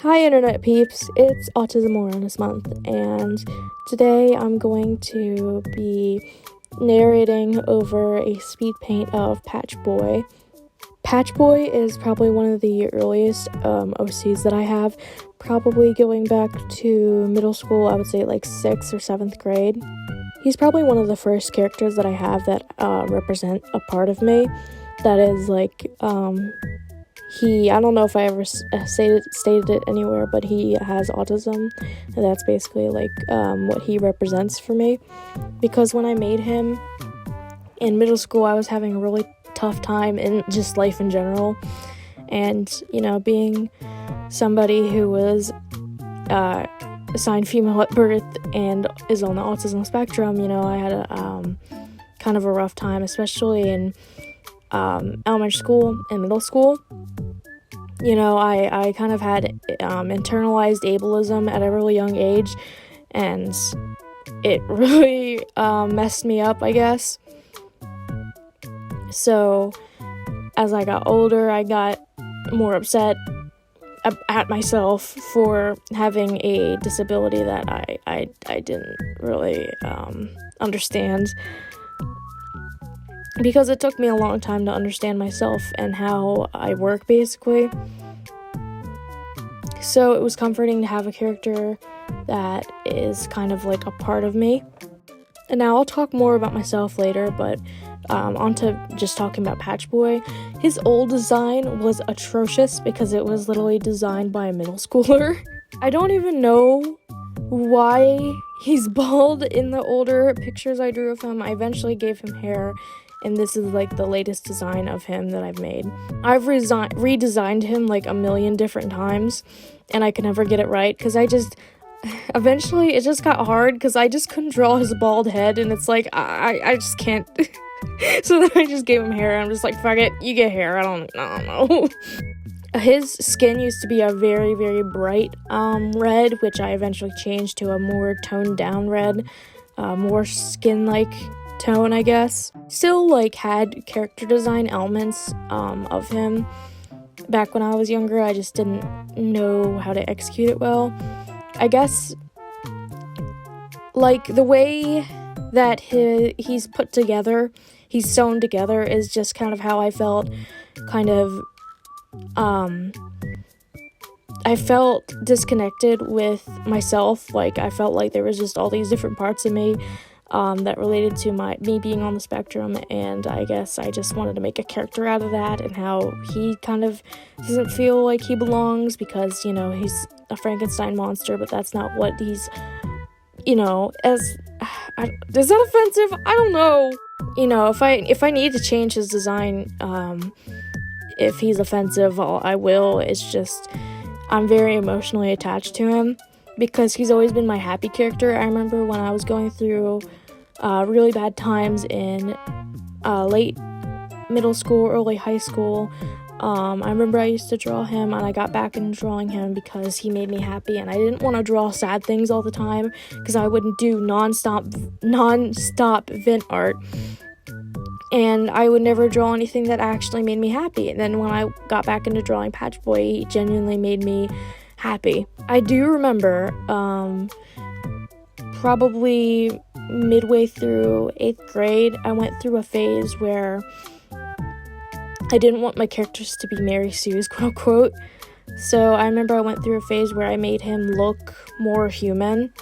Hi internet peeps, it's Autism Awareness Month, and today I'm going to be narrating over a speed paint of Patch Boy. Patch Boy is probably one of the earliest OCs that I have, probably going back to middle school. I would say like 6th or 7th grade. He's probably one of the first characters that I have that represent a part of me that is like I don't know if I ever stated it anywhere, but he has autism, and that's basically like what he represents for me. Because when I made him in middle school, I was having a really tough time in just life in general, and being somebody who was assigned female at birth and is on the autism spectrum, I had a kind of a rough time, especially in elementary school and middle school. I kind of had internalized ableism at a really young age, and it really messed me up, I guess. So as I got older, I got more upset at myself for having a disability that I didn't really understand, because it took me a long time to understand myself and how I work, basically. So it was comforting to have a character that is kind of like a part of me. And now I'll talk more about myself later, but on to just talking about Patch Boy. His old design was atrocious because it was literally designed by a middle schooler. I don't even know why he's bald in the older pictures I drew of him. I eventually gave him hair, and this is like the latest design of him that I've made. I've redesigned him like a million different times, and I could never get it right, because eventually it just got hard, because I just couldn't draw his bald head, and it's like, I just can't. So then I just gave him hair, and I'm just like, fuck it, you get hair, I don't know. His skin used to be a very, very bright red, which I eventually changed to a more toned down red, more skin-like tone, I guess. Still like had character design elements of him. Back when I was younger, I just didn't know how to execute it well. I guess like the way that he's put together, he's sewn together, is just kind of how I felt. I felt disconnected with myself. Like, I felt like there was just all these different parts of me that related to me being on the spectrum, and I guess I just wanted to make a character out of that, and how he kind of doesn't feel like he belongs because, he's a Frankenstein monster, but that's not what he's, is that offensive? I don't know. If I need to change his design, if he's offensive, I will. It's just, I'm very emotionally attached to him, because he's always been my happy character. I remember when I was going through really bad times in late middle school, early high school, I remember I used to draw him, and I got back into drawing him because he made me happy, and I didn't want to draw sad things all the time, because I wouldn't do non-stop vent art, and I would never draw anything that actually made me happy. And then when I got back into drawing Patch Boy, he genuinely made me happy. I do remember probably midway through 8th grade, I went through a phase where I didn't want my characters to be Mary Sue's, quote unquote. So I remember I went through a phase where I made him look more human,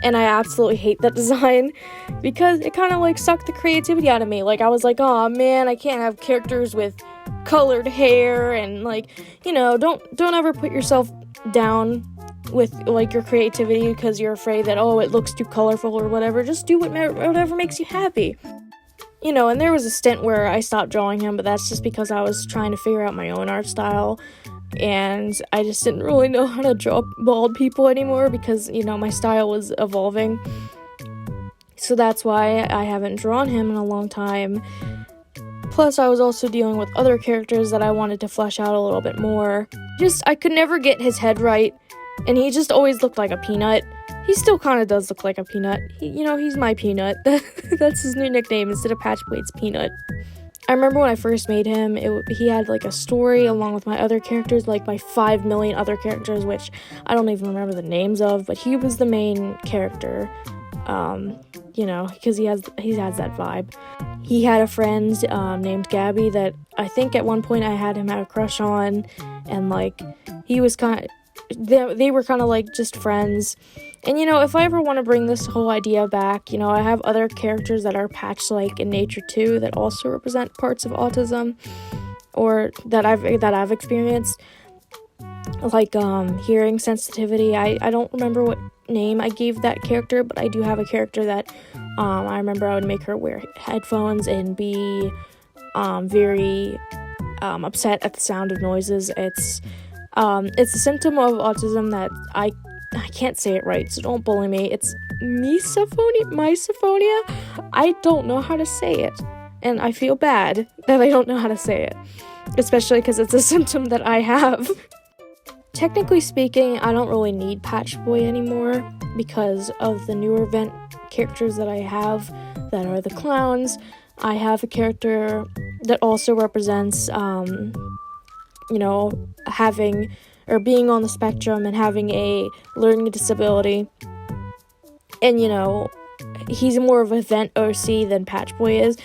and I absolutely hate that design, because it kind of like sucked the creativity out of me. Like, I was like, oh man, I can't have characters with colored hair, and like, don't ever put yourself down with like your creativity because you're afraid that, oh, it looks too colorful or whatever. Just do whatever makes you happy. And there was a stint where I stopped drawing him, but that's just because I was trying to figure out my own art style, and I just didn't really know how to draw bald people anymore, because, my style was evolving. So that's why I haven't drawn him in a long time. Plus, I was also dealing with other characters that I wanted to flesh out a little bit more. I could never get his head right, and he just always looked like a peanut. He still kind of does look like a peanut. He's my peanut. That's his new nickname. Instead of Patch Boy, it's Peanut. I remember when I first made him, he had like a story along with my other characters, like my 5 million other characters, which I don't even remember the names of, but he was the main character, because he has that vibe. He had a friend named Gabby that I think at one point I had him have a crush on, and like he was they were kind of like just friends. And, if I ever want to bring this whole idea back, I have other characters that are patch-like in nature too that also represent parts of autism, or that I've experienced, like hearing sensitivity. I don't remember what name I gave that character, but I do have a character that I remember I would make her wear headphones and be very upset at the sound of noises. It's a symptom of autism that I can't say it right, so don't bully me. It's misophonia? I don't know how to say it, and I feel bad that I don't know how to say it, especially because it's a symptom that I have. Technically speaking, I don't really need Patch Boy anymore because of the newer vent characters that I have that are the clowns. I have a character that also represents, having or being on the spectrum and having a learning disability. And, he's more of a vent OC than Patch Boy is.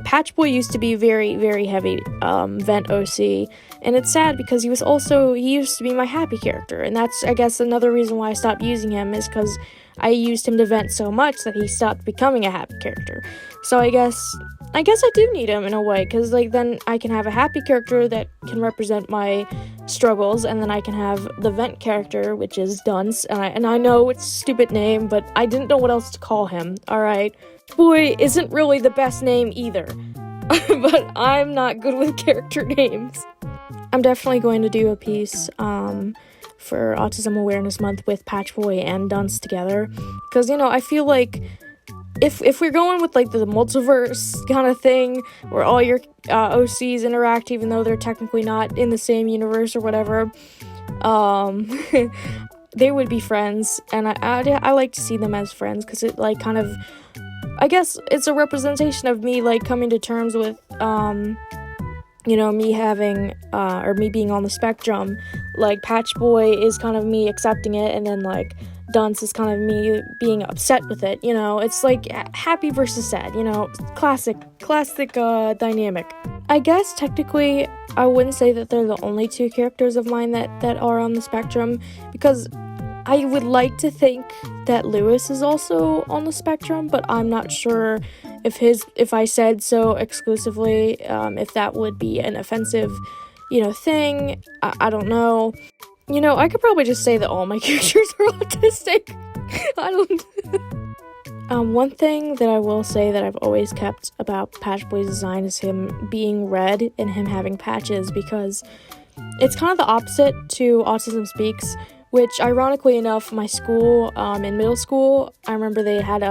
Patch Boy used to be very, very heavy vent OC, and it's sad because he used to be my happy character, and that's, I guess, another reason why I stopped using him is because I used him to vent so much that he stopped becoming a happy character. So I guess I do need him in a way, because then I can have a happy character that can represent my struggles, and then I can have the vent character, which is Dunce, and I know it's a stupid name, but I didn't know what else to call him, alright? Boy isn't really the best name either, but I'm not good with character names. I'm definitely going to do a piece for Autism Awareness Month with Patch Boy and Dunce together, because, I feel like if we're going with, like, the multiverse kind of thing, where all your OCs interact even though they're technically not in the same universe or whatever, they would be friends, and I like to see them as friends, because it, like, kind of, I guess it's a representation of me, like, coming to terms with, me having, or me being on the spectrum. Like, Patch Boy is kind of me accepting it, and then, like, Dunce is kind of me being upset with it, it's like happy versus sad, classic dynamic. I guess technically I wouldn't say that they're the only 2 characters of mine that are on the spectrum, because I would like to think that Lewis is also on the spectrum, but I'm not sure if I said so exclusively, if that would be an offensive, thing. I don't know. I could probably just say that all my characters are autistic. I don't... One thing that I will say that I've always kept about Patch Boy's design is him being red and him having patches, because it's kind of the opposite to Autism Speaks, which, ironically enough, my school, in middle school, I remember they had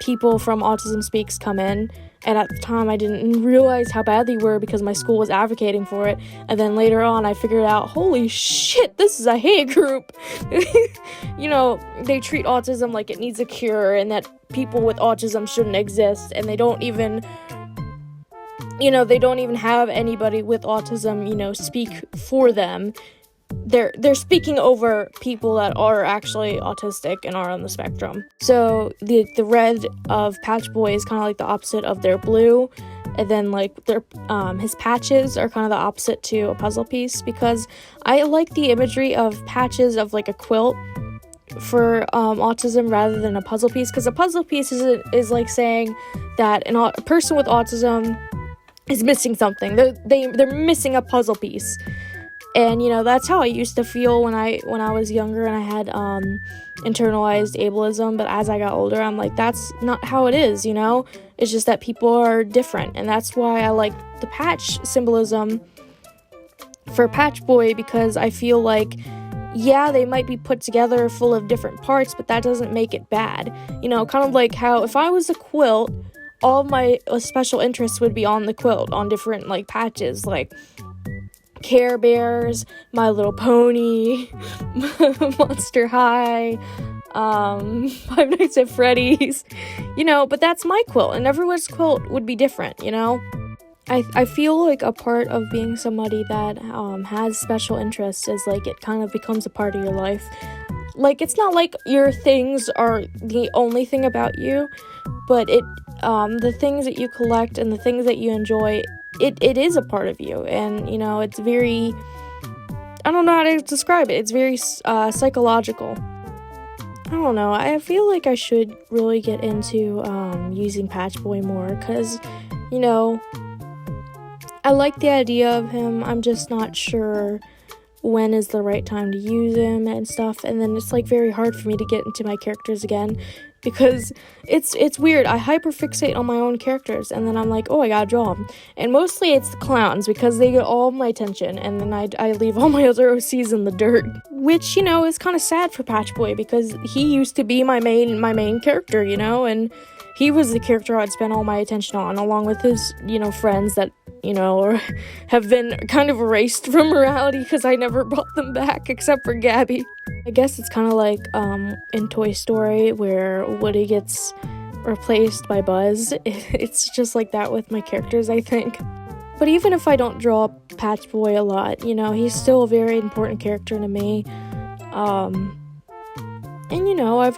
people from Autism Speaks come in, and at the time I didn't realize how bad they were because my school was advocating for it, and then later on I figured out, holy shit, this is a hate group. They treat autism like it needs a cure, and that people with autism shouldn't exist, and they don't even have anybody with autism, speak for them. They're speaking over people that are actually autistic and are on the spectrum. So the red of Patch Boy is kind of like the opposite of their blue, and then like their his patches are kind of the opposite to a puzzle piece, because I like the imagery of patches of like a quilt for autism rather than a puzzle piece, because a puzzle piece is like saying that a person with autism is missing something. They're missing a puzzle piece. And, that's how I used to feel when I was younger and I had internalized ableism, but as I got older, I'm like, that's not how it is, It's just that people are different, and that's why I like the patch symbolism for Patch Boy, because I feel like, yeah, they might be put together full of different parts, but that doesn't make it bad. Kind of like how if I was a quilt, all of my special interests would be on the quilt, on different, like, patches, like Care Bears, My Little Pony, Monster High, Five Nights at Freddy's, but that's my quilt, and everyone's quilt would be different, I feel like a part of being somebody that has special interests is like it kind of becomes a part of your life. Like, it's not like your things are the only thing about you, but the things that you collect and the things that you enjoy, it is a part of you, and it's very, I don't know how to describe it. It's very psychological. I don't know. I feel like I should really get into using Patchboy more, because I like the idea of him. I'm just not sure when is the right time to use him and stuff, and then it's like very hard for me to get into my characters again, because it's weird. I hyperfixate on my own characters, and then I'm like, oh, I gotta draw them, and mostly it's the clowns, because they get all of my attention, and then I leave all my other OCs in the dirt, which is kind of sad for Patchboy, because he used to be my main character, and he was the character I'd spend all my attention on, along with his, friends that, have been kind of erased from reality because I never brought them back, except for Gabby. I guess it's kind of like, in Toy Story, where Woody gets replaced by Buzz. It's just like that with my characters, I think. But even if I don't draw Patchboy a lot, he's still a very important character to me. And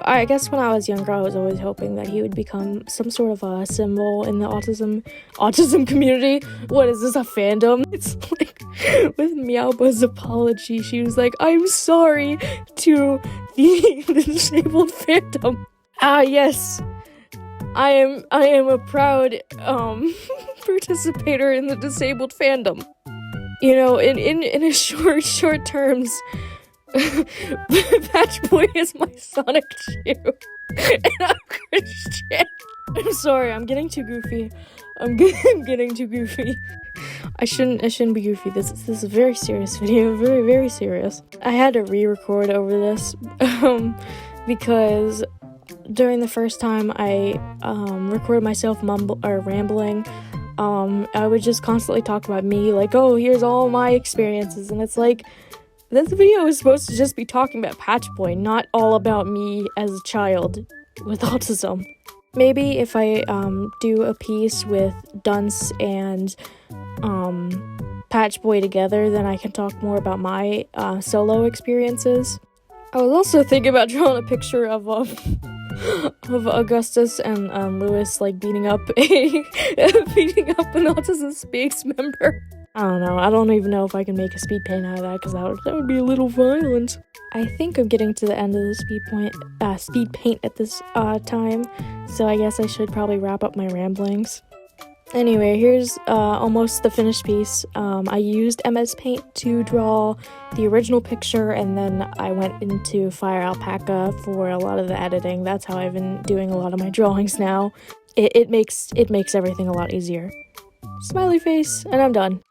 I guess when I was younger, I was always hoping that he would become some sort of a symbol in the autism community. What is this, a fandom? It's like with Meowba's apology, she was like, "I'm sorry to the disabled fandom." Yes, I am a proud participator in the disabled fandom. In a short terms. Patchboy is my Sonic shoe, and I'm Christian. I'm sorry, I'm getting too goofy. I'm getting too goofy. I shouldn't be goofy. This is a very serious video, very, very serious. I had to re-record over this, because during the first time I recorded myself rambling, I would just constantly talk about me, like, oh, here's all my experiences, and it's like, this video is supposed to just be talking about Patchboy, not all about me as a child with autism. Maybe if I do a piece with Dunce and Patchboy together, then I can talk more about my solo experiences. I was also thinking about drawing a picture of Augustus and Lewis, like, beating up an Autism Speaks member. I don't know. I don't even know if I can make a speed paint out of that, because that would be a little violent. I think I'm getting to the end of the speed paint at this time, so I guess I should probably wrap up my ramblings. Anyway, here's almost the finished piece. I used MS Paint to draw the original picture, and then I went into Fire Alpaca for a lot of the editing. That's how I've been doing a lot of my drawings now. It makes everything a lot easier. Smiley face, and I'm done.